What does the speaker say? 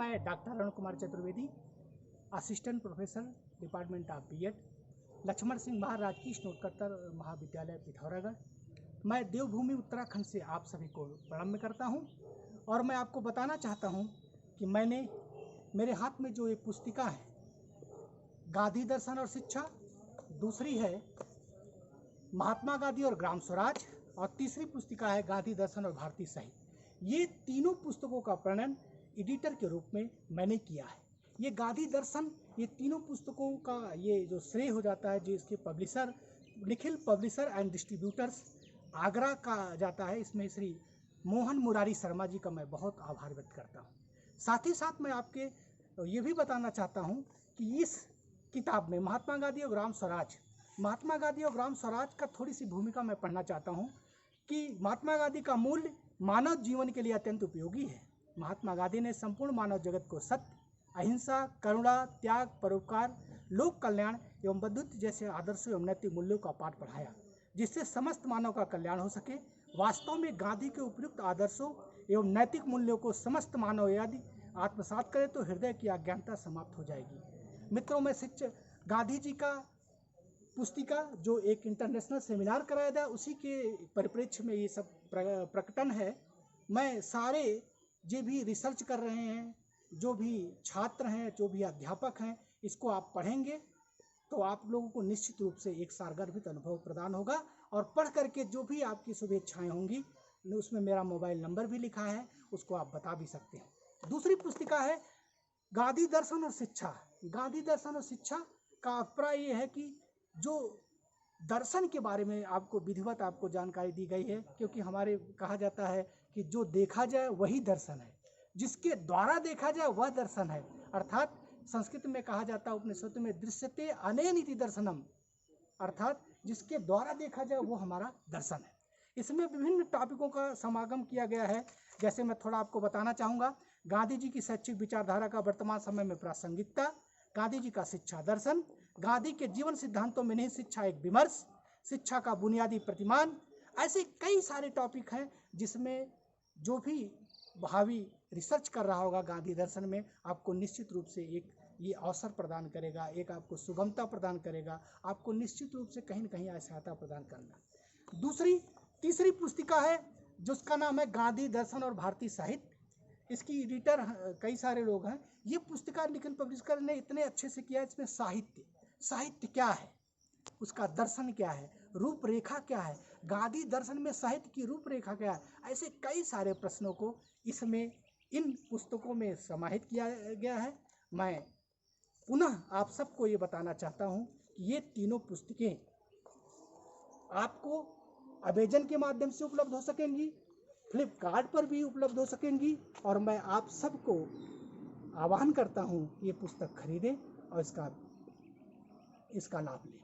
मैं doctor Arun Kumar Chaturvedi, assistant professor, department of BEd, Laxman Singh Maharaj की स्नातकोत्तर महाविद्यालय पिथौरागढ़। मैं देवभूमि उत्तराखंड से आप सभी को प्रणाम करता हूं और मैं आपको बताना चाहता हूं कि मेरे हाथ में जो एक पुस्तिका है, गांधी दर्शन और शिक्षा, दूसरी है महात्मा गांधी और ग्राम स्वराज, और तीसरी पुस्तिका है गांधी दर्शन और भारतीय साहित्य। ये तीनों पुस्तकों का प्रणयन एडिटर के रूप में मैंने किया है। ये गांधी दर्शन, ये तीनों पुस्तकों का ये जो श्रेय हो जाता है, जो इसके publisher Nikhil publisher and distributors Agra का जाता है, इसमें श्री मोहन मुरारी शर्मा जी का मैं बहुत आभार व्यक्त करता हूँ। साथ ही साथ मैं आपके ये भी बताना चाहता हूँ कि इस किताब में महात्मा गांधी और ग्राम स्वराज का थोड़ी सी भूमिका मैं पढ़ना चाहता हूँ कि महात्मा गांधी का मूल्य मानव जीवन के लिए अत्यंत उपयोगी है। महात्मा गांधी ने संपूर्ण मानव जगत को सत्य, अहिंसा, करुणा, त्याग, परोपकार, लोक कल्याण एवं बंधुत्व जैसे आदर्शों एवं नैतिक मूल्यों का पाठ पढ़ाया, जिससे समस्त मानव का कल्याण हो सके। वास्तव में गांधी के उपयुक्त आदर्शों एवं नैतिक मूल्यों को समस्त मानव यदि आत्मसात करे तो हृदय की अज्ञानता समाप्त हो जाएगी। मित्रों, मैं गांधी जी का पुस्तिका जो एक इंटरनेशनल सेमिनार कराया था, उसी के परिप्रेक्ष्य में ये सब प्रकटन है। मैं सारे जो भी रिसर्च कर रहे हैं, जो भी छात्र हैं, जो भी अध्यापक हैं, इसको आप पढ़ेंगे तो आप लोगों को निश्चित रूप से एक सारगर्भित अनुभव प्रदान होगा। और पढ़ करके जो भी आपकी शुभेच्छाएं होंगी, उसमें मेरा मोबाइल नंबर भी लिखा है, उसको आप बता भी सकते हैं। दूसरी पुस्तिका है गांधी दर्शन और शिक्षा। गांधी दर्शन और शिक्षा का अभिप्राय ये है कि जो दर्शन के बारे में आपको विधिवत आपको जानकारी दी गई है, क्योंकि हमारे कहा जाता है कि जो देखा जाए वही दर्शन है, जिसके द्वारा देखा जाए वह दर्शन है। अर्थात संस्कृत में कहा जाता है, उपनिषद में दृश्यते अनेनिति दर्शनम, अर्थात जिसके द्वारा देखा जाए वो हमारा दर्शन है। इसमें विभिन्न टॉपिकों का समागम किया गया है। जैसे मैं थोड़ा आपको बताना चाहूँगा, गांधी जी की शैक्षिक विचारधारा का वर्तमान समय में प्रासंगिकता, गांधी जी का शिक्षा दर्शन, गांधी के जीवन सिद्धांतों में निहित शिक्षा एक विमर्श, शिक्षा का बुनियादी प्रतिमान, ऐसे कई सारे टॉपिक हैं जिसमें जो भी भावी रिसर्च कर रहा होगा गांधी दर्शन में, आपको निश्चित रूप से एक ये अवसर प्रदान करेगा, एक आपको सुगमता प्रदान करेगा, आपको निश्चित रूप से कहीं न कहीं सहायता प्रदान करना। तीसरी पुस्तिका है जिसका नाम है गांधी दर्शन और भारतीय साहित्य। इसकी एडिटर कई सारे लोग हैं। ये पुस्तिका निखिल पब्लिशर ने इतने अच्छे से किया है। इसमें साहित्य क्या है, उसका दर्शन क्या है, रूपरेखा क्या है, गांधी दर्शन में साहित्य की रूपरेखा क्या है, ऐसे कई सारे प्रश्नों को इसमें इन पुस्तकों में समाहित किया गया है। मैं पुनः आप सबको ये बताना चाहता हूँ कि ये तीनों पुस्तकें आपको अमेजन के माध्यम से उपलब्ध हो सकेंगी, फ्लिपकार्ट पर भी उपलब्ध हो सकेंगी, और मैं आप सबको आह्वान करता हूँ ये पुस्तक खरीदें और इसका लाभ लें।